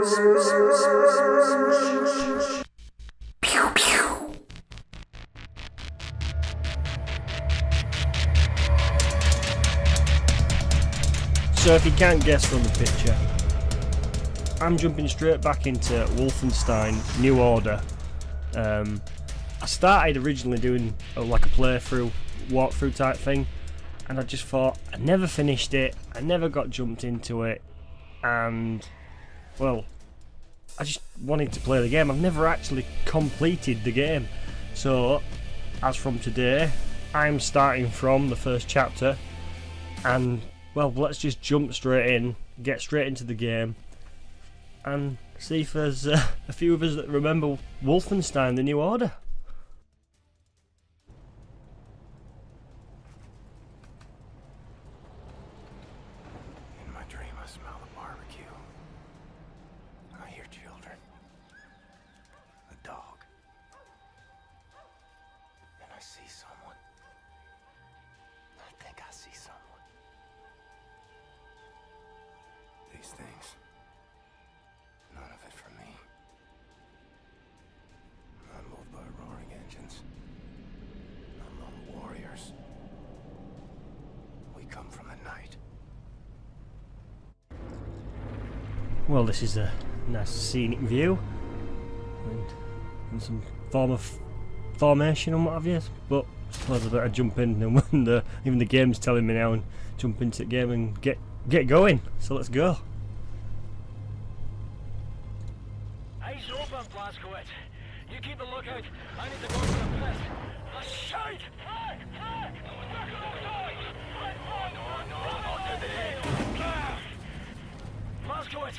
Pew pew. So if you can't guess from the picture, I'm jumping straight back into Wolfenstein New Order. I started originally doing like a playthrough, walkthrough type thing, and I just thought I never finished it, I never got jumped into it, and well, I just wanted to play the game. I've never actually completed the game, so as from today I'm starting from the first chapter, and well, let's just jump straight in, get straight into the game, and see if there's a few of us that remember Wolfenstein the New Order. In my dream I smell the barbecue. I hear children. A dog. And I see someone. I think I see someone. These things. None of it for me. I'm moved by roaring engines. I'm lone warriors. We come from the night. Well, this is a nice scenic view, and some form of formation and what have you, but I suppose I better jump in, and when even the game's telling me now, and jump into the game and get going, so let's go. Eyes open, Blazkowicz. You keep a lookout. I need to go to the pit. Shite! Blazkowicz,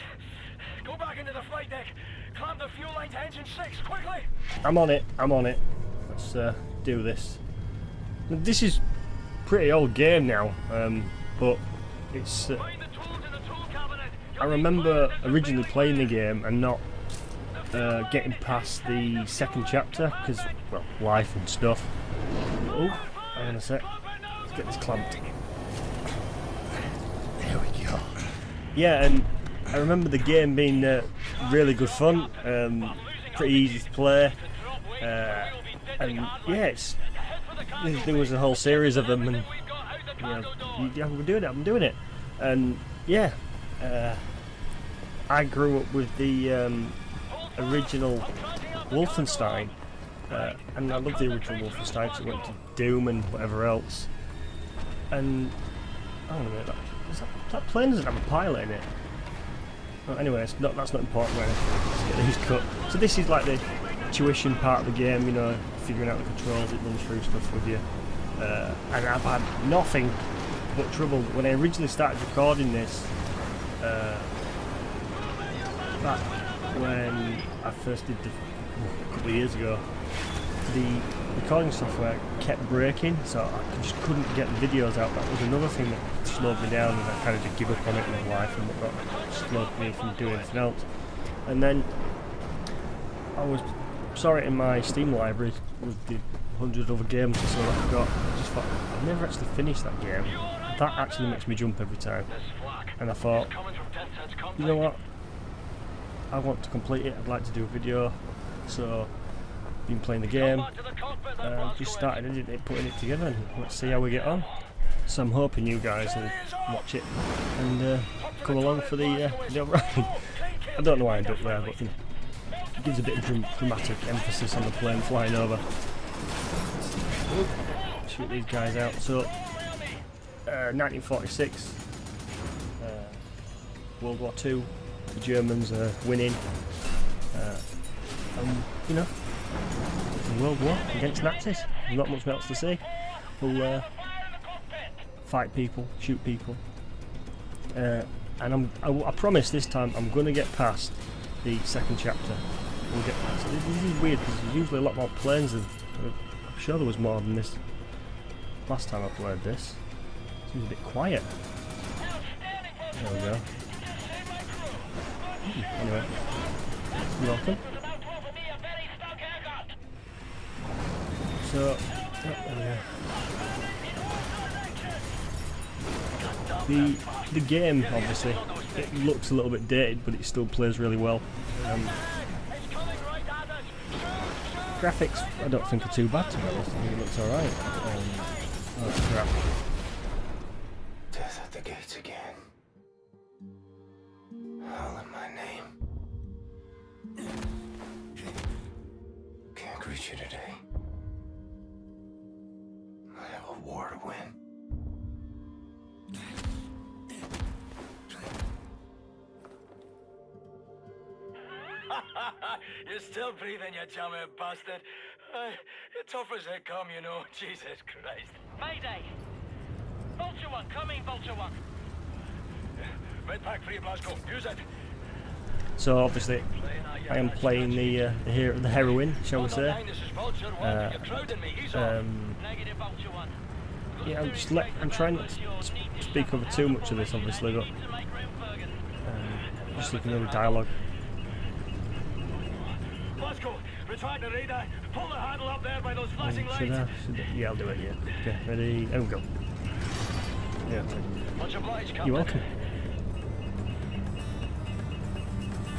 go back into the flight deck. Clamp the fuel line to engine 6, quickly! I'm on it. Let's do this. This is a pretty old game now, but it's... Find the tools in the tool cabinet. I remember originally playing the game and not getting past the second chapter because, well, life and stuff. Oh, hang on a sec. Let's get this clamped. There we go. Yeah, and I remember the game being really good fun, pretty easy to play, and yeah, there was a whole series of them, and yeah, I'm doing it, and yeah, I grew up with the original Wolfenstein, and I love the original Wolfenstein because it went to Doom and whatever else, and hang on a minute, that plane doesn't have a pilot in it. Well, anyway, that's not important. Let's get these cut. So this is like the tuition part of the game, you know, figuring out the controls, it runs through stuff with you. And I've had nothing but trouble. When I originally started recording this, back when I first did a couple of years ago, the recording software kept breaking, so I just couldn't get the videos out. That was another thing that slowed me down, and I kind of just give up on it in life and whatnot. Slowed me from doing anything else. And then I saw it in my Steam library with the 100 other games or so that I've got. I just thought, I've never actually finished that game. That actually makes me jump every time. And I thought, you know what? I want to complete it. I'd like to do a video. So been playing the game, just started editing it, putting it together, and let's see how we get on. So I'm hoping you guys will watch it and come along for the ride. I don't know why I end up there, but it gives a bit of dramatic emphasis on the plane flying over. Shoot these guys out. So 1946, World War II, the Germans are winning, and you know, World War against Nazis. There's not much else to say. We'll fight people, shoot people, and I promise this time I'm going to get past the second chapter. We'll get past it. This is weird because there's usually a lot more planes than. I'm sure there was more than this last time I played this. Seems a bit quiet. There we go. Anyway, you're welcome. So, the game obviously it looks a little bit dated, but it still plays really well. Graphics, I don't think are too bad, to be honest. I think it looks alright. Oh crap. Death at the gates again. Howling my name. Can't greet you today. I have a war to win. You're still breathing, you chummy bastard. You're tough as they come, you know. Jesus Christ. Mayday! Vulture 1, coming, Vulture 1. Red pack free, Blazkowicz. Use it. So obviously, I am playing the heroine, shall we say? Yeah, I'm trying not to speak over too much of this, obviously, but just looking at the dialogue. Retract the radar. Pull the handle up there by those flashing lights. Yeah, I'll do it, yeah. Okay, ready, and go. Yeah. You're welcome.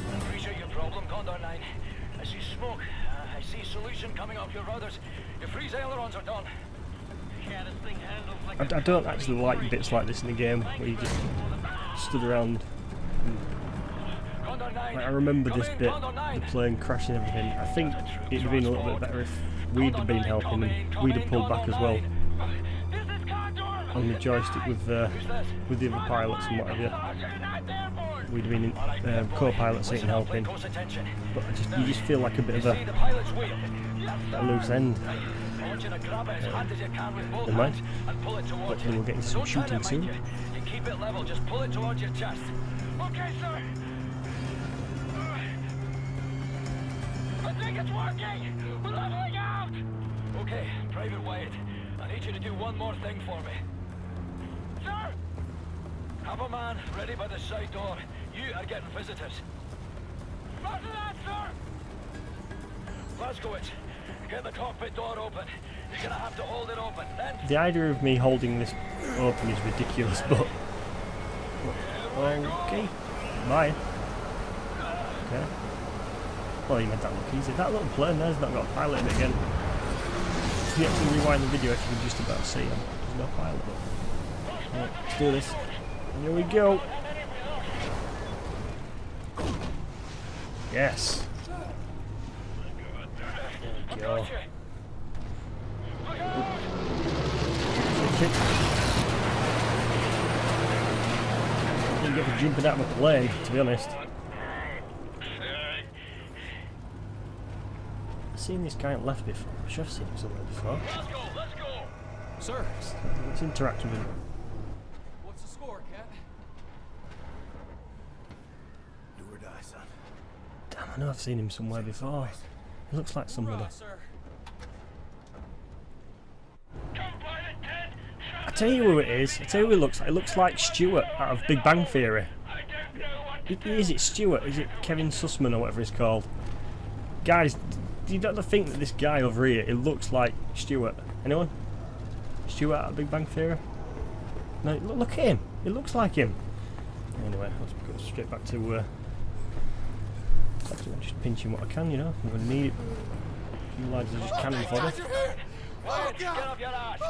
I appreciate your problem, Condor 9. I see smoke. I see solution coming off your rudders. Your freeze ailerons are done. I don't actually like bits like this in the game, where you just stood around. Like, I remember this bit, the plane crashing and everything. I think it'd have been a little bit better if we'd have been helping and we'd have pulled back as well on the joystick with the other pilots and whatever. We'd have been in co-pilot seat and helping. But you just feel like a bit of a loose end. Never mind. Hopefully we'll get into some shooting soon. Keep it level, just pull it towards your chest. Okay, sir. I think it's working! We're leveling out! Okay, Private Wyatt, I need you to do one more thing for me. Sir! Have a man ready by the side door. You are getting visitors. Roger that, sir! Blazkowicz, get the cockpit door open. You're gonna have to hold it open, then... The idea of me holding this open is ridiculous, but... Okay. Bye. Okay. Well, you made that look easy. That little plane there's not got a pilot in it again. You have to rewind the video if you can just about see him. There's no pilot. Right, let's do this. Here we go. Yes. There we go. I didn't get for jumping out of a plane, to be honest. I've seen this guy on left before. I'm sure I've seen him somewhere before. Let's go, let's go! Sir! Let's interact with him. What's the score, Cat? Do or die, son. Damn, I know I've seen him somewhere before. He looks like somebody. Hoorah, sir. I tell you who it is. I tell you who it looks like. It looks like Stuart out of Big Bang Theory. Is it Stuart? Is it Kevin Sussman or whatever he's called? Guys, do you not think that this guy over here, it looks like Stuart? Anyone? Stuart out of Big Bang Theory? No, look at him. It looks like him. Anyway, let's go straight back to just pinching what I can, you know. I'm going to need it. You lads are just cannon fodder. Get off your ass!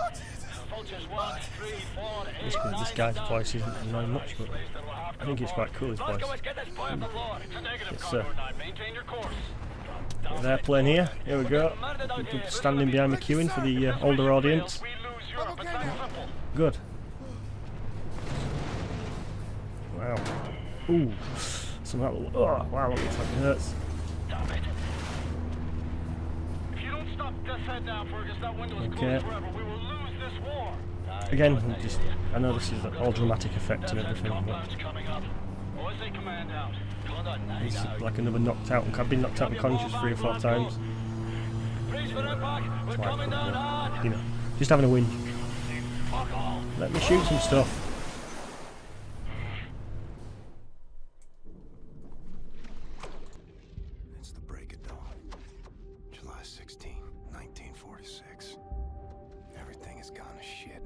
Vultures 1, 3, 4, 8, This guy's voice isn't annoying much, but I think it's quite cool, his voice. It's an airplane here. Here we go. Standing behind McEwen for the older audience. Good. Wow. Ooh. Somehow. Oh, wow, that looks like it hurts. Damn it. If you don't stop Deathshead now, Fergus, that window is closed forever. We will lose this war. Again, I know this is all dramatic effect and everything, but it's like another knocked out. I've been knocked out unconscious 3 or 4 times. That's why, you know, just having a whinge. Let me shoot some stuff. It's the break of dawn. July 16, 1946. Everything has gone to shit.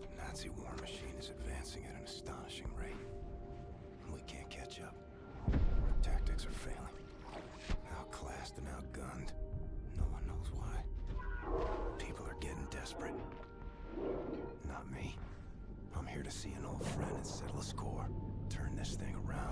The Nazi war machine is advancing at an astonishing rate. We can't to see an old friend and settle a score. Turn this thing around.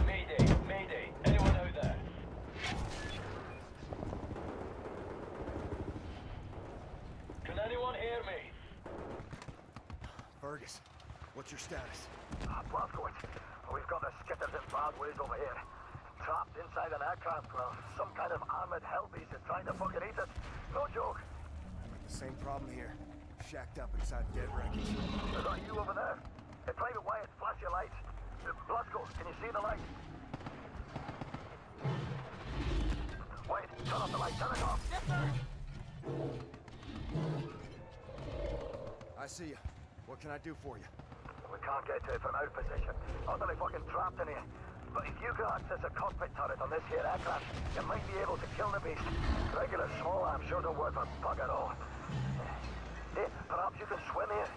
Mayday, mayday. Anyone out there? Can anyone hear me? Fergus, what's your status? Blazkowicz, we've got the skitters in bad ways over here. Trapped inside an aircraft, some kind of armored hell beast is trying to fucking eat us. No joke. The same problem here. Shacked up inside dead wreckage. Is that you over there? Hey, Private Wyatt, flash your lights. Blazkowicz, can you see the light? Wait, turn off the light, turn it off. Yes, sir. I see you. What can I do for you? We can't get to it from our position. Utterly fucking trapped in here. But if you can access a cockpit turret on this here aircraft, you might be able to kill the beast. Regular small arms sure don't work for bugger all. Hey, perhaps you can swim here.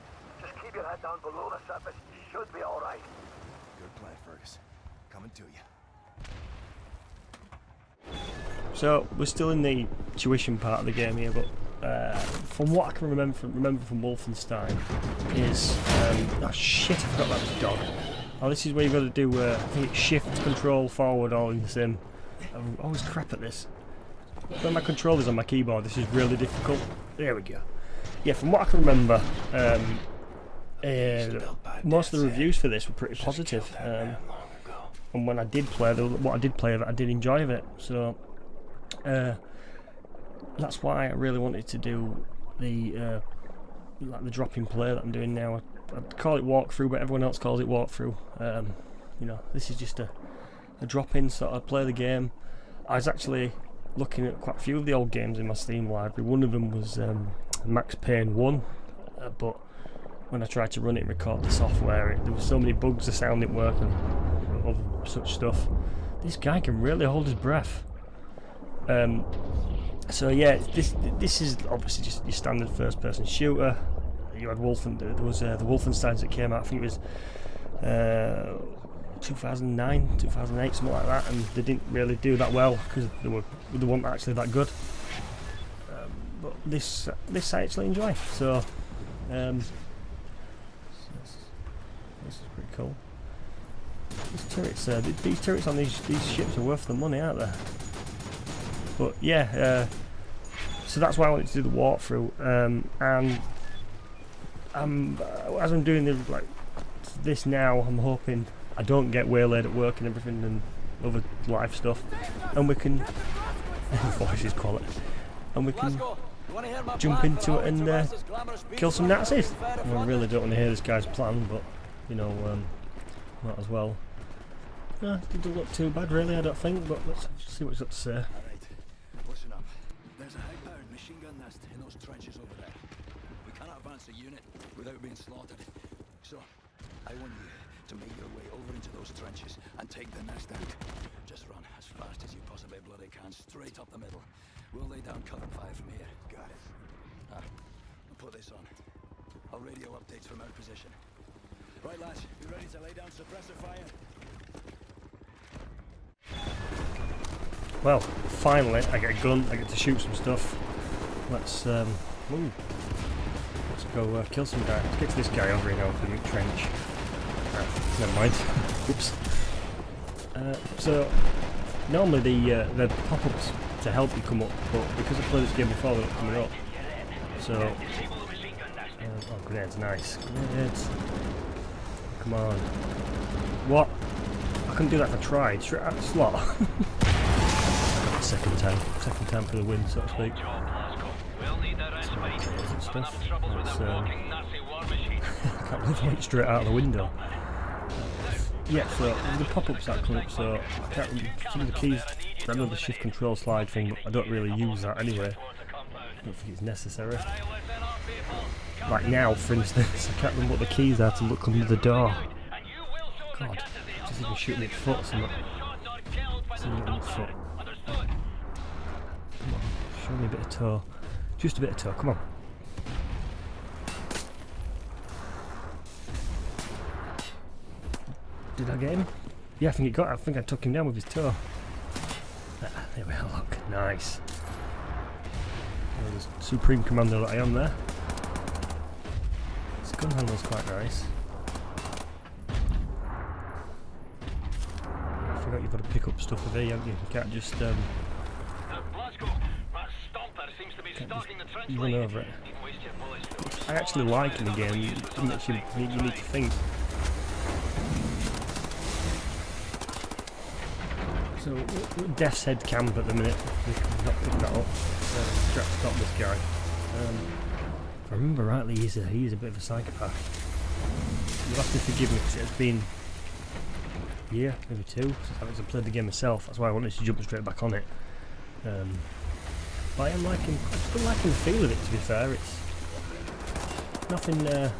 Just keep your head down below the surface. You should be all right. Good plan, Fergus. Coming to you. So we're still in the tuition part of the game here, but from what I can remember from Wolfenstein is oh shit, I forgot about the dog. Oh, this is where you've got to do I think it's shift, control, forward, all in the sim. I always crap at this. When my controllers on my keyboard, this is really difficult. There we go. Yeah, from what I can remember, most of the reviews for this were pretty positive. And when I did play, what I did play of it, I did enjoy it. So that's why I really wanted to do the like the drop-in play that I'm doing now. I'd call it walkthrough, but everyone else calls it walkthrough. You know, this is just a drop-in sort of play the game. I was actually looking at quite a few of the old games in my Steam library. One of them was Max Payne 1, but when I tried to run it and record the software, there were so many bugs, the sound didn't work and other such stuff. This guy can really hold his breath. So yeah, this is obviously just your standard first-person shooter. You had there was the Wolfensteins that came out. I think it was 2009, 2008, something like that, and they didn't really do that well because they weren't actually that good. But this I actually enjoy. So this is pretty cool. These turrets on these ships are worth the money, aren't they? But yeah, so that's why I wanted to do the walkthrough, and as I'm doing this now, I'm hoping I don't get waylaid at work and everything and other live stuff, and we can voices quality, and we can jump into it and kill some Nazis. I really don't want to hear this guy's plan, but you know, might as well. No, it didn't look too bad really, I don't think, but let's see what he's got to say. Alright, listen up. There's a high-powered machine gun nest in those trenches over there. We cannot advance a unit without being slaughtered. So, I want you to make your way over into those trenches and take the nest out. Just run as fast as you possibly bloody can, straight up the middle. We'll lay down cover fire from here. Got it. I'll put this on. I'll radio updates from our position. Right, lads, you ready to lay down suppressor fire? Well, finally, I get a gun. I get to shoot some stuff. Let's go kill some guy. Let's get to this guy over here now for the trench. Never mind. Oops. So normally the pop-ups to help you come up, but because I played this game before, they're not coming up. So oh, grenades, nice. Grenades. Come on. What? I couldn't do that if I tried. Straight out of the slot. Second time for the win, so to speak. Stuff. I can't believe I went straight out of the window. Yeah, so the pop-ups that come up, so I can't remember some of the keys. I remember the shift control slide thing, but I don't really use that anyway. I don't think it's necessary. Like now, for instance, I can't remember what the keys are to look under the door. God, just even shooting at foot or something. Foot. Come on, show me a bit of toe. Just a bit of toe, come on. Did I get him? Yeah, I think I took him down with his toe. Ah, there we are, look. Nice. There's Supreme Commander that I am there. This gun handle's quite nice. I forgot you've got to pick up stuff with here, haven't you? You can't just Blazkowicz, that stomper seems to be stalking the trench run line. over it. Didn't waste your bullets, though. I actually like in the game, it makes you need to think. So, we're at Deathshead camp at the minute. We've not picked that up. Try to stop this guy. If I remember rightly, he's a bit of a psychopath. You'll have to forgive me because it's been a year, maybe two, since I've played the game myself. That's why I wanted to jump straight back on it. But I am liking, I'm still liking the feel of it, to be fair. It's nothing, like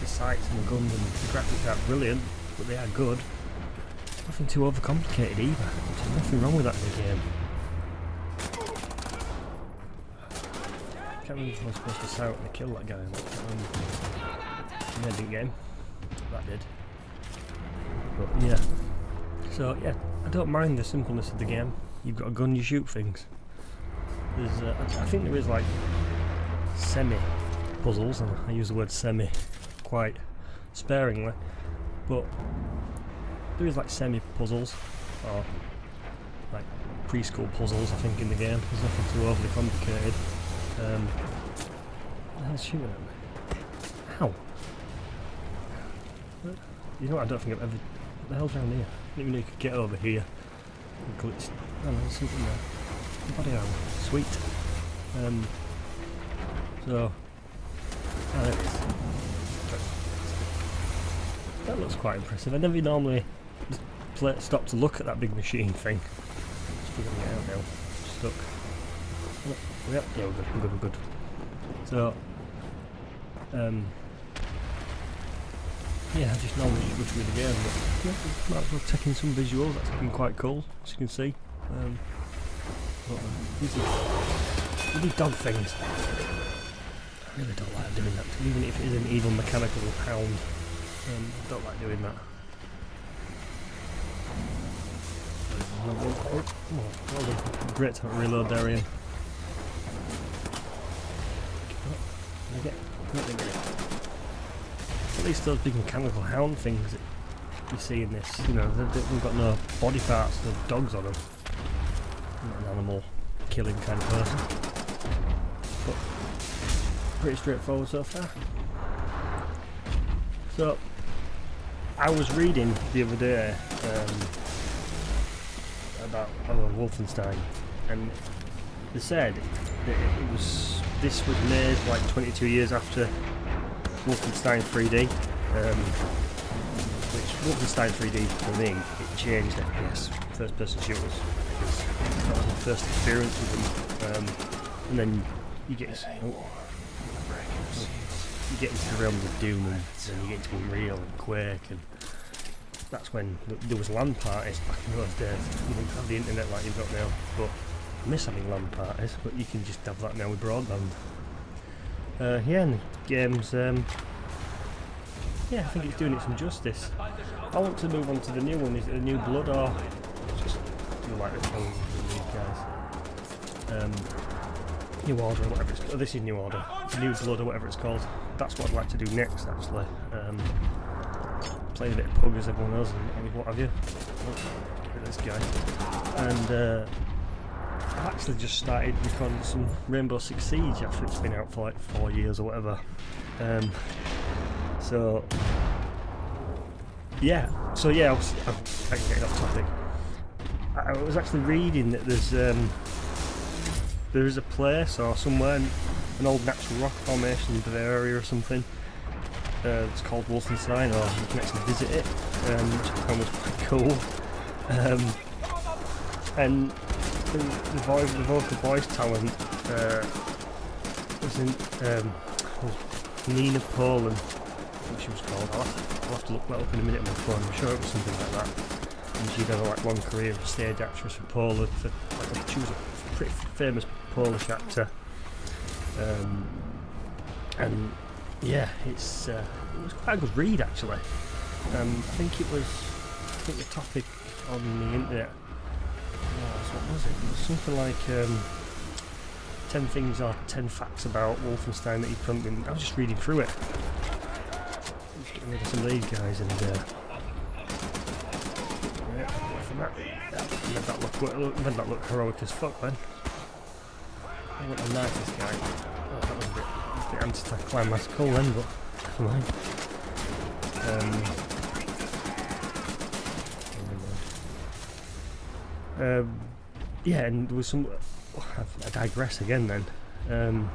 the sights and the guns and the graphics aren't brilliant, but they are good. Nothing too overcomplicated either. There's nothing wrong with that in the game. I can't remember if I was supposed to shout and kill that guy. Yeah, didn't get him. That did. But yeah. So yeah, I don't mind the simpleness of the game. You've got a gun, you shoot things. There's, I think there is like semi-puzzles, and I use the word semi quite sparingly, but there is like semi-puzzles, or like preschool puzzles I think in the game. There's nothing too overly complicated. What the hell's shooting at me? Ow! You know what, I don't think I've ever... What the hell's down here? I didn't even know you could get over here. Glitched. Oh no, there's something there. Body armor. Sweet. So... Oh, there it is. That looks quite impressive. I never normally stop to look at that big machine thing. Just figuring it out now. Stuck. Oh, yep, yeah, we're good. So, yeah, I just normally just go through the game, but yeah, might as well take in some visuals. That's been quite cool, as you can see. These dog things. I really don't like doing that, even if it is an evil mechanical hound. I don't like doing that. Well done. Great to reload there, Ian. At least those big mechanical hound things that you see in this, you know, they've got no body parts, no dogs on them. I'm not an animal killing kind of person. But pretty straightforward so far. So, I was reading the other day about Wolfenstein, and they said that this was made like 22 years after Wolfenstein 3D, which Wolfenstein 3D for me, it changed FPS, first person shooters, because that was my first experience with them, and then you get into the realms of Doom, and then you get into Unreal and Quake, and that's when there was LAN parties back in those days. You didn't have the internet like you've got now, but I miss having LAN parties, but you can just have that now with broadband. Yeah, and the game's, yeah, I think it's doing it some justice. I want to move on to the new one. Is it a New Blood, or just do you like the tongues of these guys? New Order, or whatever it's called. Oh, this is New Order. New Blood, or whatever it's called. That's what I'd like to do next, actually. Play a bit of pug as everyone else, and what have you. Oh, get rid of this guy. And I've actually just started recording some Rainbow Six Siege after it's been out for like 4 years or whatever. So yeah, I'm getting off topic. I was actually reading that there is a place or somewhere, an old natural rock formation in Bavaria or something. It's called Wolfenstein, or you can actually visit it, which I found was quite cool. And the vocal voice talent was Nina Poland, I think she was called. I'll have to look that up in a minute on my phone. I'm sure it was something like that. And she'd had like long career as a stage actress for Poland. She was a pretty famous Polish actor. And yeah, it was quite a good read actually. I think think the topic on the internet was, what was it? It was something like 10 things or 10 facts about Wolfenstein that you couldn't. I was just reading through it. Just getting rid of some of these guys and made that look heroic as fuck, man. I want to knife this guy. Oh, that was a bit anticlimactical then, but never mind. Yeah, and there was some. I digress again then. And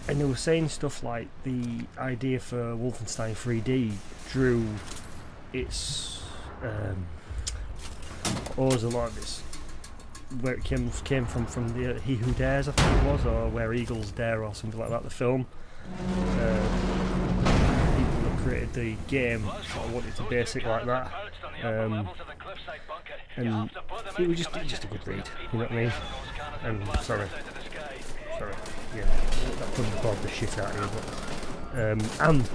they were saying stuff like the idea for Wolfenstein 3D drew its owes a lot of this where it came from the He Who Dares, I think it was, or Where Eagles Dare or something like that, the film. People that created the game sort of wanted to base it like that. And it was just a good read, you know what I mean? And sorry, yeah, that probably bored the shit out of you, but and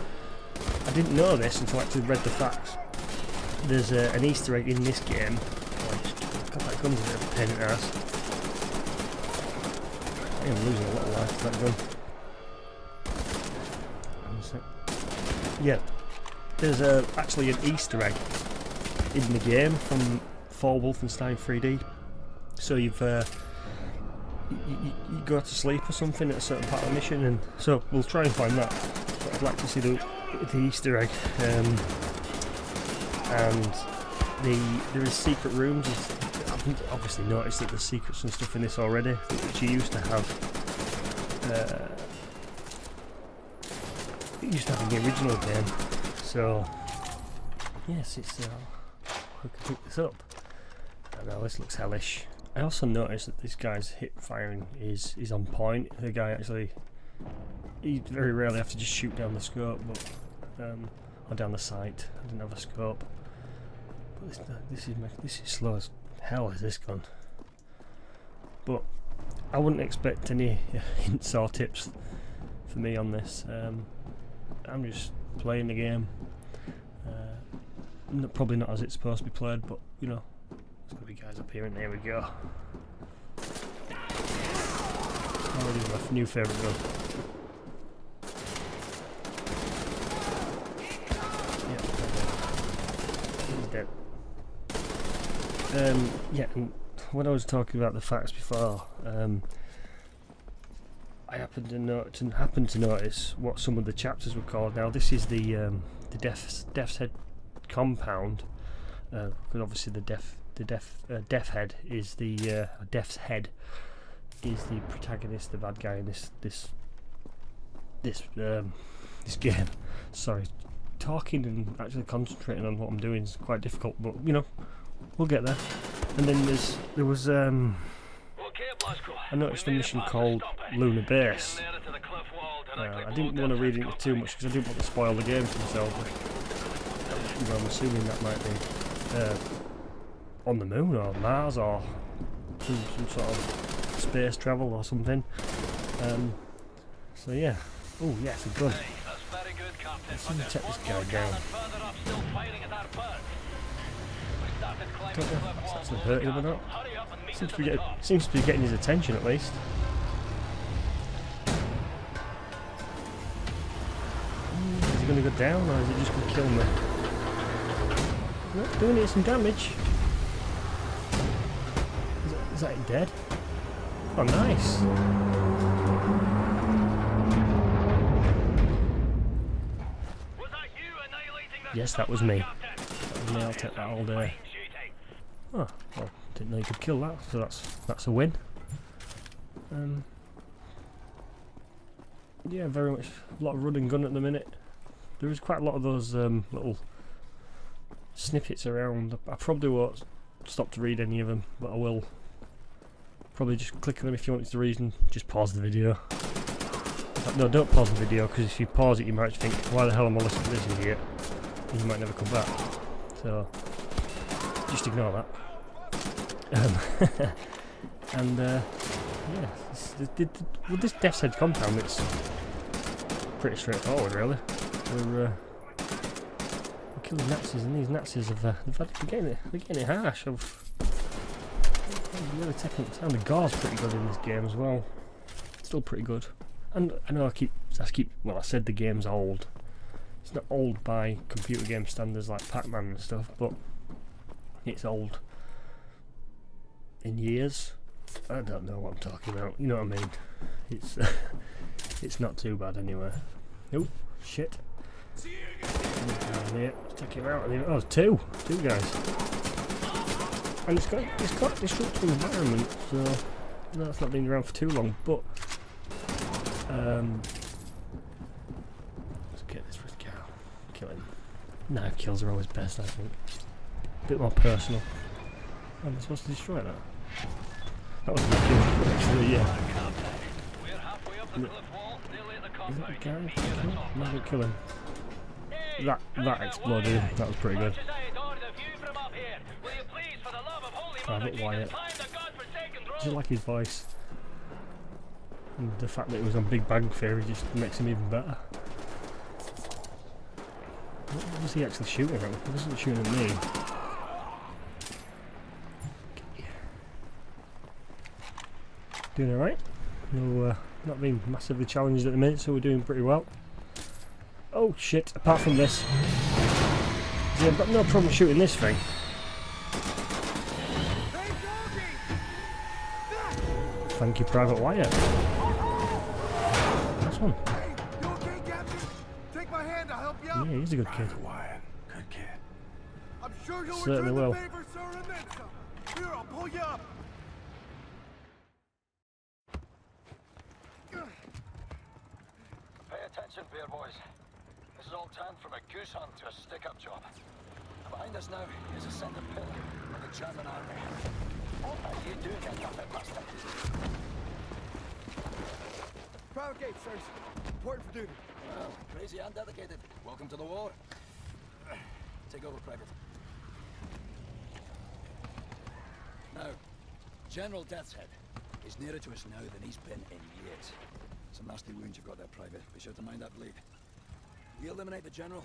I didn't know this until I actually read the facts. There's an Easter egg in this game. God, that gun's a bit of a pain in the ass. I am losing a lot of life to that gun. Yeah, there's actually an Easter egg in the game for Wolfenstein 3D. So you go to sleep or something at a certain part of the mission, and so we'll try and find that. But I'd like to see the Easter egg, and there is secret rooms. I've obviously noticed that there's secrets and stuff in this already, which you used to have. It used to have in the original game. So yes, it's we can pick this up. I know this looks hellish. I also noticed that this guy's hip firing is on point. The guy actually, you very rarely have to just shoot down the scope, but or down the sight. I didn't have a scope. But this is slow as hell, is this gun. But I wouldn't expect any hints or tips for me on this. I'm just playing the game. Probably not as it's supposed to be played, but you know, there's gonna be guys up here, and there we go. Already my new favourite gun. Yeah, he's dead. Yeah, and when I was talking about the facts before, I happened to notice what some of the chapters were called. Now this is the Deathshead compound, because obviously the Deathshead is the Deathshead is the protagonist, the bad guy in this game. Sorry, talking and actually concentrating on what I'm doing is quite difficult, but you know, we'll get there. And then there was I noticed a mission called Lunar Base. I didn't want to read into too much because I didn't want to spoil the game for myself. I'm assuming that might be on the moon or Mars or some sort of space travel or something. So yeah. Oh yes, a gun. Let's take this guy down. Don't know if it's actually hurting him or not. Seems to be getting his attention at least. Is he going to go down, or is he just going to kill me? Nope, doing it some damage. Is that it dead? Oh, nice. Yes, that was me. I'll take that all day. Oh, well, didn't know you could kill that, so that's a win. Yeah, very much a lot of run and gun at the minute. There is quite a lot of those little snippets around. I probably won't stop to read any of them, but I will probably just click on them if you want to read and just pause the video. No, don't pause the video, because if you pause it you might think, why the hell am I listening to this idiot? And you might never come back. So just ignore that. And yeah, with this Deathshead compound, it's pretty straightforward really. We're killing Nazis, and these Nazis have they're getting it harsh. I've really taken it down. The gore's pretty good in this game as well. Still pretty good. And I know I said the game's old. It's not old by computer game standards like Pac-Man and stuff, but it's old in years. I don't know what I'm talking about. You know what I mean? It's it's not too bad anyway. Oh shit! Take him out. Oh, two guys. And it's got a disruptive environment, so no, it's not been around for too long. But let's get this first cow. Kill him. Knife kills are always best, I think. A bit more personal. Am I supposed to destroy that? That was a good kill, actually, yeah. Is that a guy? No, I didn't kill him. That exploded. That was pretty good. Private Wyatt. I just like his voice. And the fact that it was on Big Bang Theory just makes him even better. What was he actually shooting at? He wasn't shooting at me. Doing alright. No, not being massively challenged at the minute, so we're doing pretty well. Oh shit, apart from this. Yeah, I've got no problem shooting this thing. Thank you, Private Wyatt. Nice one. Hey, you okay, Captain? Take my hand, I'll help you out. Yeah, he's a good kid. Private Wyatt, good kid. I'm sure you'll Certainly return will. the favor, sir, and then some. Here, I'll pull you up. Pay attention, bear boys. This is all turned from a goose hunt to a stick-up job. Behind us now is a center pillar of the German army. What are you doing, you puppet bastard? Private gate, sirs. Important for duty. Well, crazy and dedicated. Welcome to the war. Take over, Private. Now, General Deathshead is nearer to us now than he's been in years. Some nasty wounds you've got there, Private. Be sure to mind that bleed. We eliminate the General,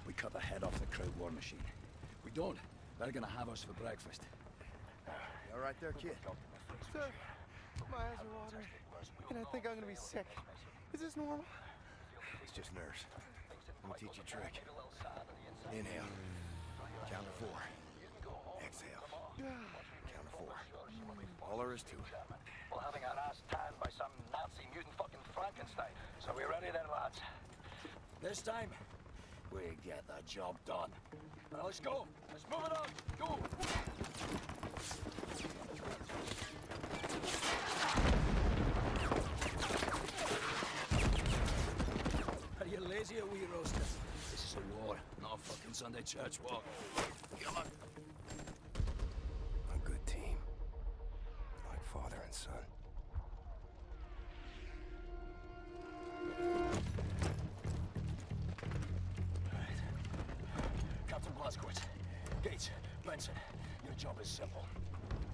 we cut the head off the crowd war machine. We don't, they're gonna have us for breakfast. You all right there, kid? Sir, my eyes are watering, and I think I'm gonna be sick. Is this normal? It's just nerves. Let me teach you a trick. Inhale. Count to 4. Exhale. Count to 4. All there is to it. Well, having our ass tanned by some Nazi mutant fucking Frankenstein. So we're ready then, lads. This time, we get the job done. Now let's go. Let's move it on. Go. Are you lazy or wee roaster? This is a war, not a fucking Sunday church walk. Come on. A good team. Like father and son. Captain Blazkowicz, Gates, Benson, your job is simple.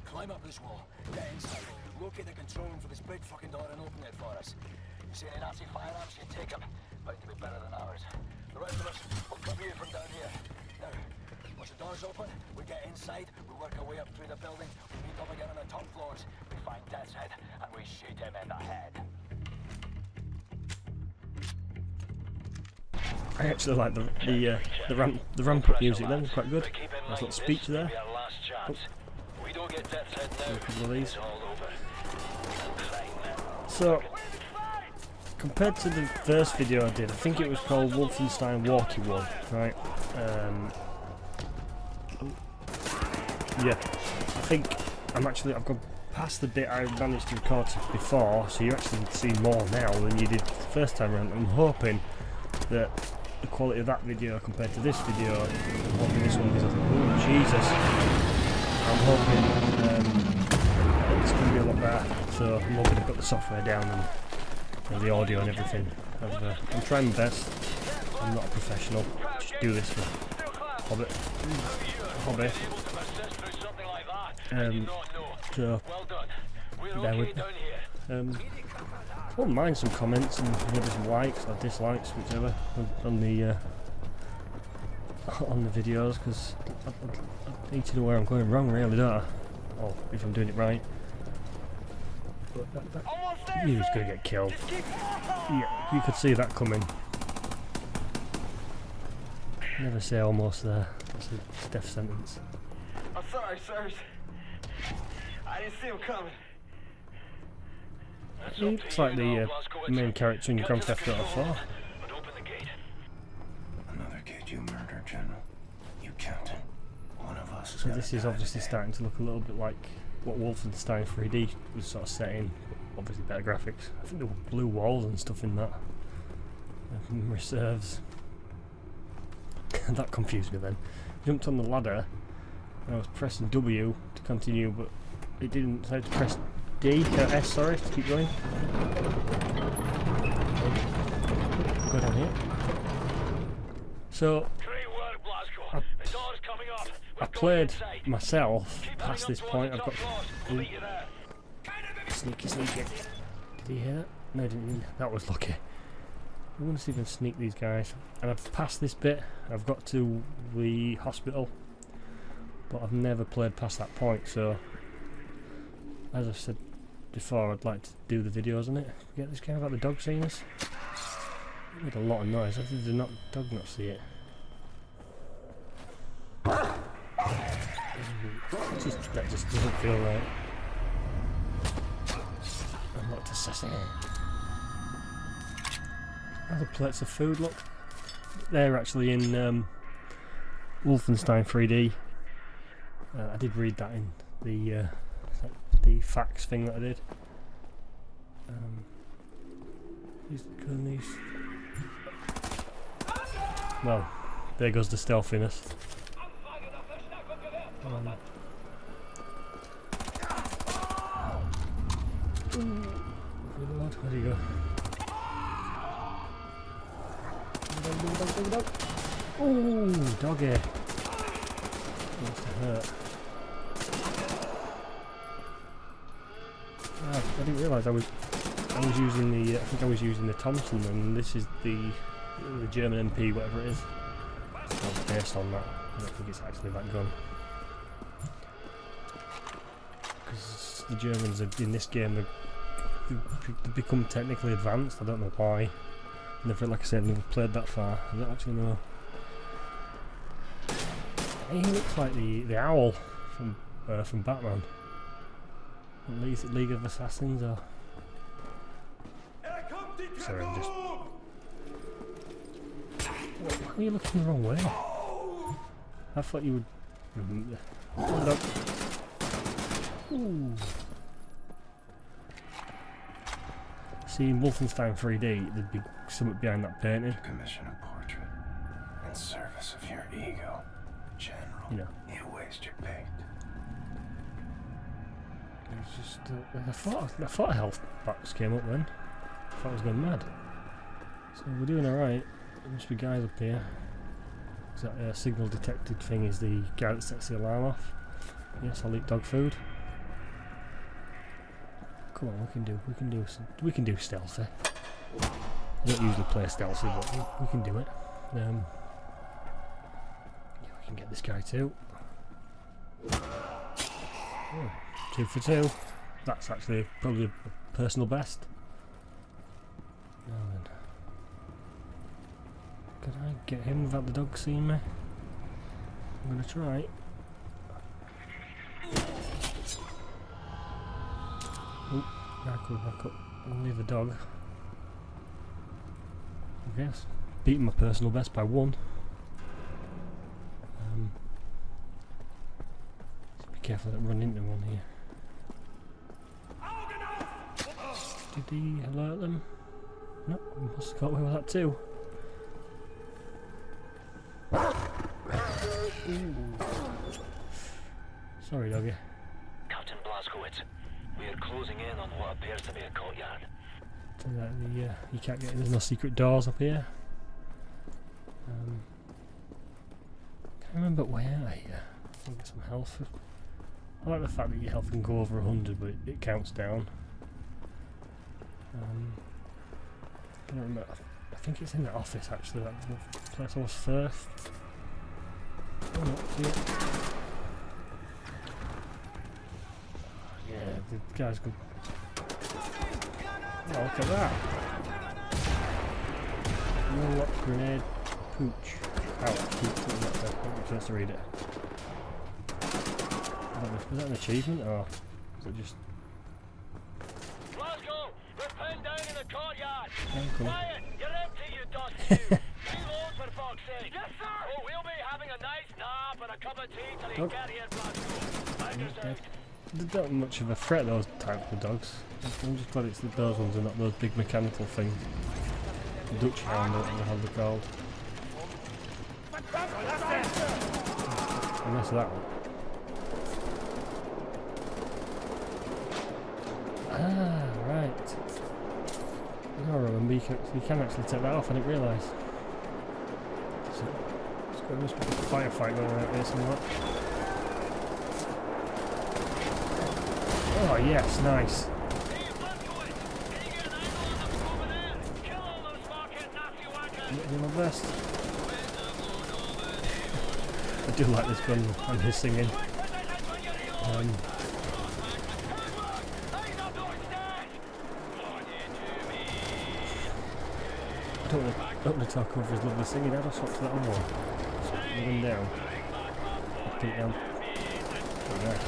Climb up this wall, get inside, locate the control room for this big fucking door and open it for us. You see any Nazi firearms, you take them. Bound to be better than ours. The rest of us will cover you from down here. Now, once the door's open, we get inside, we work our way up through the building, we meet up again on the top floors, we find Deathshead, and we shoot him in the head. I actually like the ramp up music. Then quite good. Nice little speech there. Oh. A couple of these. So, compared to the first video I did, I think it was called Wolfenstein Walkie One, right? Yeah, I think I've gone past the bit I managed to record before, so you actually see more now than you did the first time around. I'm hoping that the quality of that video compared to this video, I'm hoping this one is, oh Jesus, I'm hoping that it's going to be a lot better, so I'm hoping to put the software down and the audio and everything. I'm trying my best. I'm not a professional, just do this for hobby. So bear with me. I wouldn't mind some comments and maybe some likes or dislikes, whichever, on the on the videos because I need to know where I'm going wrong, really, don't I? Or if I'm doing it right. But he was going to get killed. Yeah, you could see that coming. Never say almost there. That's a death sentence. I'm sorry, sirs. I didn't see him coming. He looks like the main character in Grand Theft Auto 4. Open the gate. Another kid you murdered, General. You counted. One of us. So this is obviously starting to look a little bit like what Wolfenstein 3D was sort of set in. Obviously better graphics. I think there were blue walls and stuff in that. Reserves. That confused me then. Jumped on the ladder and I was pressing W to continue, but it didn't, so I had to press S, sorry, to keep going. Go down here. So Great work, Blazko. The door's coming up. I played myself past this point. I've got sneaky. Did he hear that? No, didn't. That was lucky. I'm going to see if I can sneak these guys. And I've passed this bit. I've got to the hospital, but I've never played past that point. So, as I've said before, I'd like to do the videos on it. Get this guy about the dog seeing us. It made a lot of noise. How did the dog not see it? That just doesn't feel right. I'm not assessing it. Other plates of food, look. They're actually in Wolfenstein 3D. I did read that in the facts thing that I did. Well, there goes the stealthiness. Where'd he go? Dog. Ooh, doggy. Wants to hurt. I didn't realise I was using the I think I was using the Thompson, and this is the German MP, whatever it is. It's based on that. I don't think it's actually that gun. Because the Germans are, in this game, they've become technically advanced. I don't know why. Never, like I said, never played that far. I don't actually know. He looks like the owl from Batman. League of Assassins, or sorry, I'm just. Why are you looking the wrong way? I thought you would. Look. Ooh. See, in Wolfenstein 3D, there'd be something behind that painting. Commission a portrait in service of your ego, General. You know. You waste your paint. It's just, I thought a health box came up then. I thought I was going mad. So we're doing alright. There must be guys up here. That signal detected thing is the guy that sets the alarm off. Yes, I'll eat dog food. Come on, we can do stealthy. I don't usually play stealthy, but we can do it. Yeah, we can get this guy too. Oh, 2 for 2. That's actually probably a personal best. Now then, could I get him without the dog seeing me? I'm gonna try. Oh, back up. I'll leave the dog. I guess. Beating my personal best by 1. Just be careful I don't run into one here. Did he alert them? No, I must have got away with that too. Ooh. Sorry, doggy. Captain Blazkowicz, we are closing in on what appears to be a courtyard. So that you can't get in. There's no secret doors up here. Can't remember way out of here. I'll get some health. I like the fact that your health can go over 100, but it counts down. I don't remember. I think it's in the office actually. That's the place I was first. Oh, no, see it. Yeah, the guy's good. Oh, look at that. No lock grenade. Pooch. Ouch. Pooch. What was that there? Let me first read it. Was that an achievement or is it just... Blazko, we're pinned down in the courtyard. Cool. Quiet, you're empty, you dust you. Reload for fuck's sake. Yes, sir. Oh, we'll be having a nice nap and a cup of tea till you get here, Blazko. Mind yourself. They're not much of a threat, those type of dogs. I'm just glad it's those ones and not those big mechanical things. Dutch hound, whatever how they're called. Nice of that one. Ah, right. I remember you can actually take that off, I didn't realise. So, there must be a firefight going on out there somewhere. Oh yes, nice. I'm doing my best. I do like this gun and his singing. I don't want to talk over his lovely singing. I just watch that other one. Put him down. Put it down. Oh, there.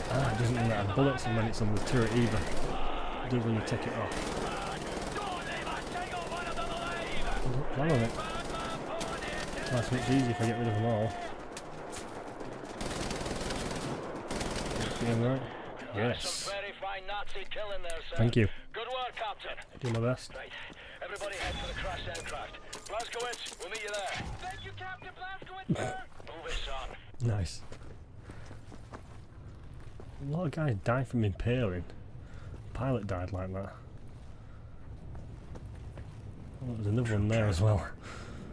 Ah, it doesn't even have bullets and when it's on the turret either. It does when you take it off. I don't plan on it. That's much easier if I get rid of them all. Feeling right? Yes. Thank you. Good work, Captain. I do my best. Right. Everybody head for the crashed aircraft. Blazkowicz, we'll meet you there. Thank you, Captain Blazkowicz, sir. Move it, son. Nice. A lot of guys die from impaling. Pilot died like that. Oh, there's another one there as well.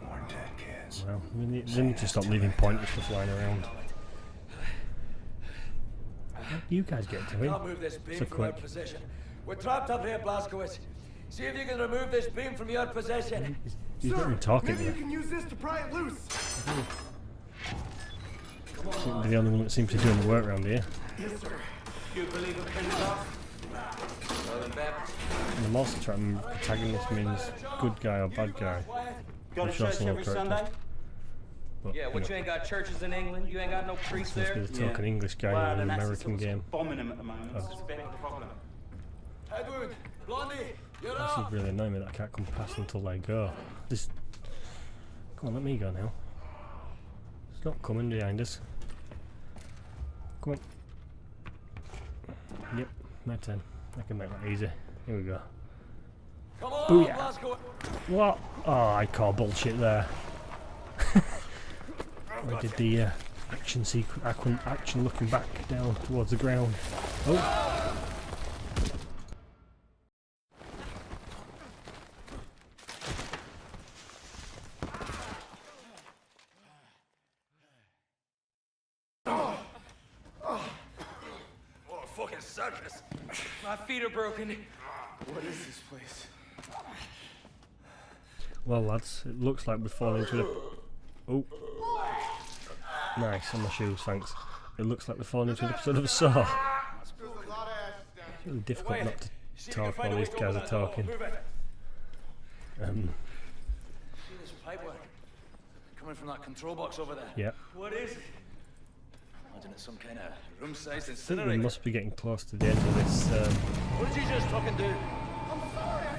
More dead kids. Well, they need to stop leaving pointers for flying around. How do you guys get to it? Can't move this beam So from our quick. position. We're trapped up here, Blazkowicz. See if you can remove this beam from your possession. He's not even talking Maybe there. you can use this to pry it loose. They're the only one that seems to be doing the work around here. Yes, sir. You believe in Pentecost? And the monster trap protagonist means good guy or bad guy. Go I'm to sure church someone every correct me. Sunday? But, Yeah, what, you ain't got churches in England? You ain't got no priests Supposed to there? be the token English guy Well, in then an that's American what's game. bombing him at the moment. Oh. It's a bit of a problem. Edward, Blondie, you're This up. is really annoying me that I can't come past until they go. This. Come on, let me go now. It's not coming behind us. Come on. Yep, my turn. I can make that easy. Here we go. Come on, Booyah. Blazkowicz. What? Oh, I call bullshit there. I did the action sequence, action looking back down towards the ground. Oh! What a fucking circus. My feet are broken. What is this place? Well, lads, it looks like we've fallen into the. Oh! Nice on my shoes, thanks. It looks like we've fallen into an episode of Saw. There's a lot of ashes down It's really difficult not to See if you can talk find while a way these to guys open are that door. talking. Move it. See this pipework coming from that control box over there. Yeah. What is it? Imagine it's some kind of room-sized I think we incinerator. must be getting close to the end of this What did you just fucking do?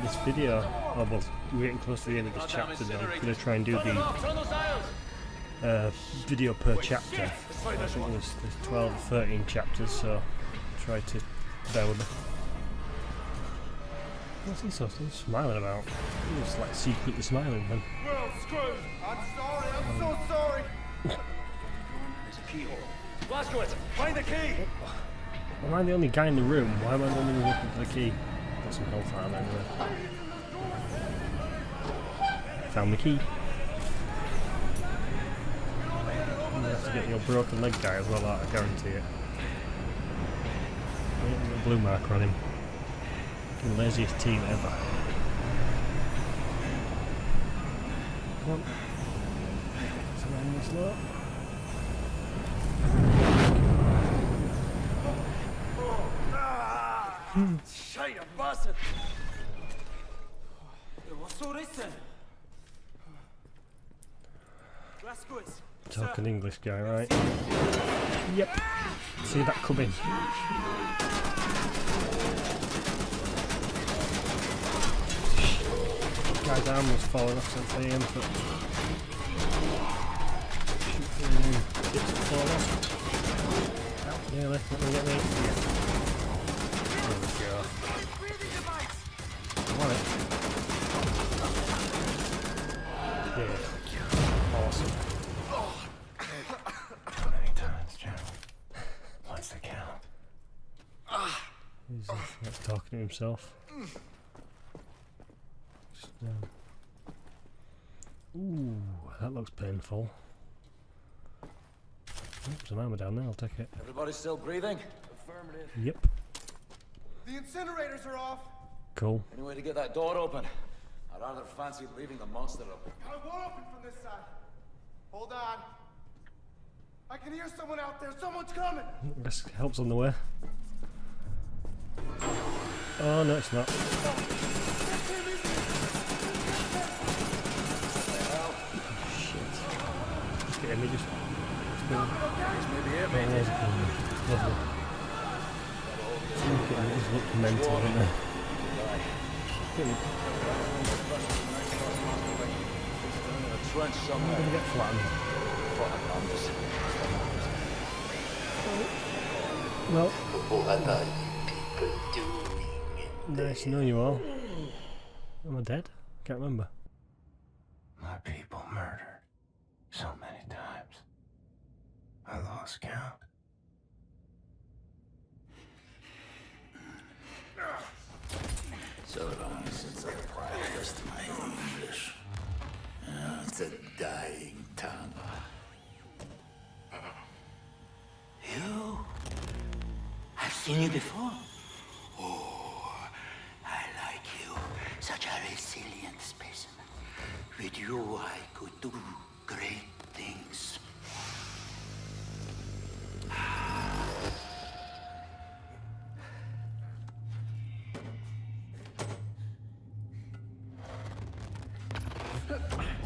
this video. Oh well, we're getting close to the end of this Goddamn chapter now. I'm incinerator. going to try and do Turn it the off, turn those dials. video per chapter. Shit! Let's try I this think one. there's 12 or 13 chapters, so try to bear with me. What's he so smiling about? He's like secretly smiling then. Well, screwed. I'm sorry. I'm so sorry. There's a keyhole. Blazkowicz, find the key! Am I the only guy in the room? Why am I the only one looking for the key? Got some hellfire anyway. Found the key. You have to get your broken leg guy as well, I guarantee it. A blue marker on him. The laziest team ever. Come on. Surround this lot. Shite, a bastard! What's all this then? Blazkowicz. Talking English guy, right? Yep. See that coming. Guy's arm was falling off since I aimed for it. Tips to fall off. Oh, nearly. Let me get me. Yeah. There we go. I want it. Yeah. Awesome. How many times, Jim? What's the count? He's like talking to himself. Just, ooh, that looks painful. Oh, some armor down there, I'll take it. Everybody still breathing? Affirmative. Yep, The incinerators are off. cool. Any way to get that door open? I'd rather fancy leaving the monster open. I won't open from this side. Hold on. I can hear someone out there. Someone's coming. This helps on the way. Oh no, it's not. Shit. Just get him, he just... Maybe it, Oh, there's a gun. Lovely. Look at him, he's looked mental, hasn't he? A trench I'm somewhere. gonna get flattened. I'm just... Well, What are you people doing? nice to know you all. Am I dead? Can't remember. My people murdered so many times. I lost count. So long since I practiced my English. It's a dying tongue. You? I've seen you before. Oh, I like you. Such a resilient specimen. With you, I could do great things.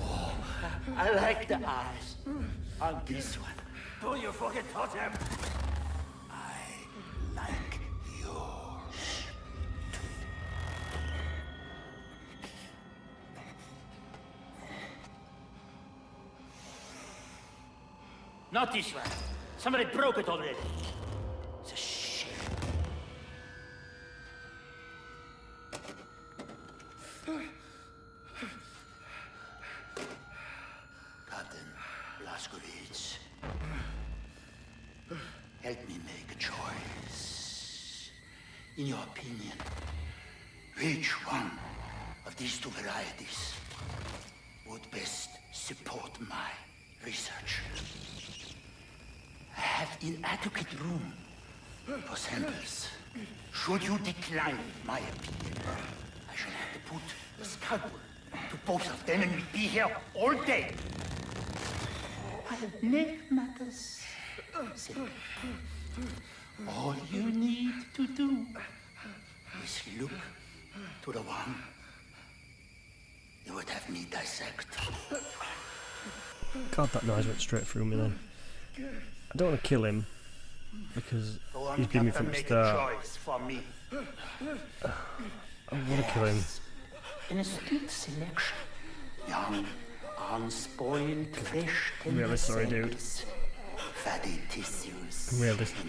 Oh, I like the eyes on this one. Don't you fucking touch him! I like yours. Not this one. Somebody broke it already. It's a shame. Captain Blazkowicz, help me make a choice. In your opinion, which one of these two varieties would best support my research? I have inadequate room for samples. Should you decline my opinion, I shall have to put a scalpel to both of them and we'll be here all day. I'll make matters simple. All you need to do is look to the one you would have me dissect. God, that noise went straight through me then. I don't want to kill him because Go on, he's been me Captain, from the make start. a choice for me. I want to kill him. An astute selection. Young, unspoiled, fresh, I'm really sorry, dude. cells, fatty tissues.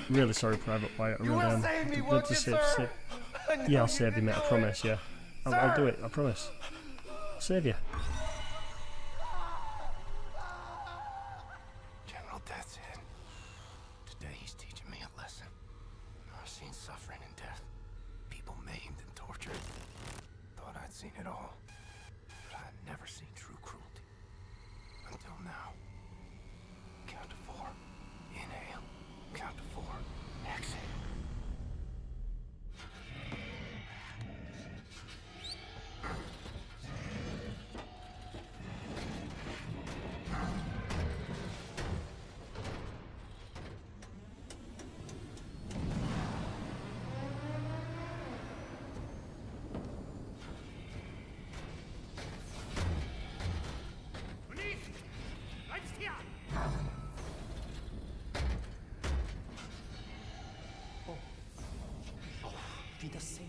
I'm really sorry, Private Wyatt. I You really will am. save me, I'd won't love to you, save, sir? I know yeah, I'll you save you, can mate. I do it. promise. Yeah, I'll do it. I promise. I'll save you. General Deathshead. Today he's teaching me a lesson. I've seen suffering and death. People maimed and tortured. Thought I'd seen it all. But I'd never seen true cruelty. Until now. Count to 4. Inhale. Count to 4. Exhale. be the same.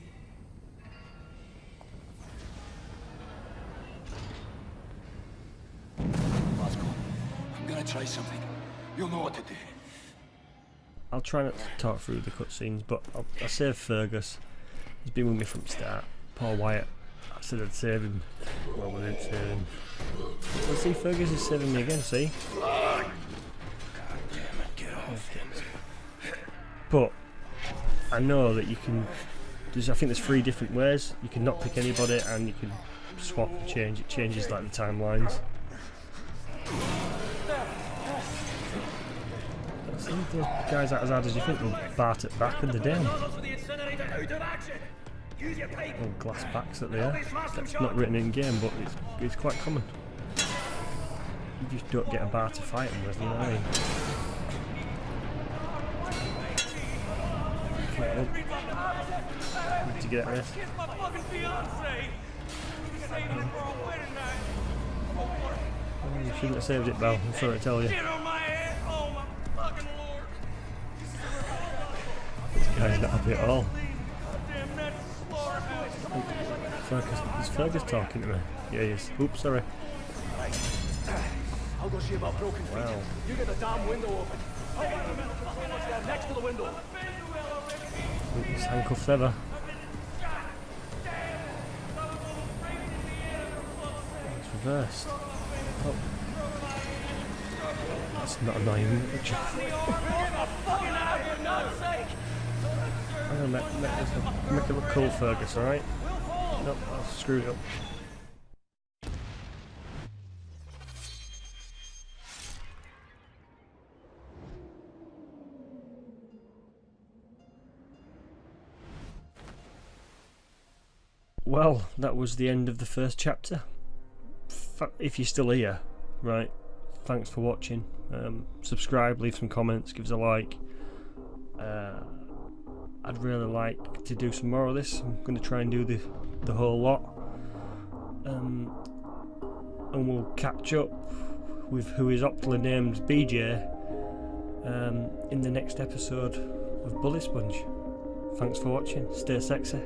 Bosco, I'm gonna try something. You'll know what to do. I'll try not to talk through the cutscenes, but I'll save Fergus. He's been with me from the start. Poor Wyatt. I said I'd save him. Well, we didn't save him. Well, see, Fergus is saving me again, see? God damn it, get off him. But I know that you can. I think there's 3 different ways. You can not pick anybody, and you can swap and change. It changes like the timelines. Some of those guys aren't as hard as you think. They'll bart it back and they're down. Oh, glass backs that they are. That's not written in game, but it's quite common. You just don't get a bar to fight them with, you know what I mean? Need to get at this. Oh, you shouldn't have saved it, Belle. I'm sorry to tell you. This guy's not happy at all. Is Fergus talking to me? Yeah, he is. Oops, sorry. I'll go see about broken feet. Wow. You get the damn window open. Next to the window. It's handcuffed ever. It's reversed. Oh. That's not annoying. I'm gonna make it look cool, Fergus, alright? Nope, I screwed up. Well, that was the end of the first chapter. If you're still here, right, thanks for watching. Subscribe, leave some comments, give us a like. I'd really like to do some more of this. I'm going to try and do the whole lot. And we'll catch up with who is aptly named BJ in the next episode of Bullet Sponge. Thanks for watching. Stay sexy.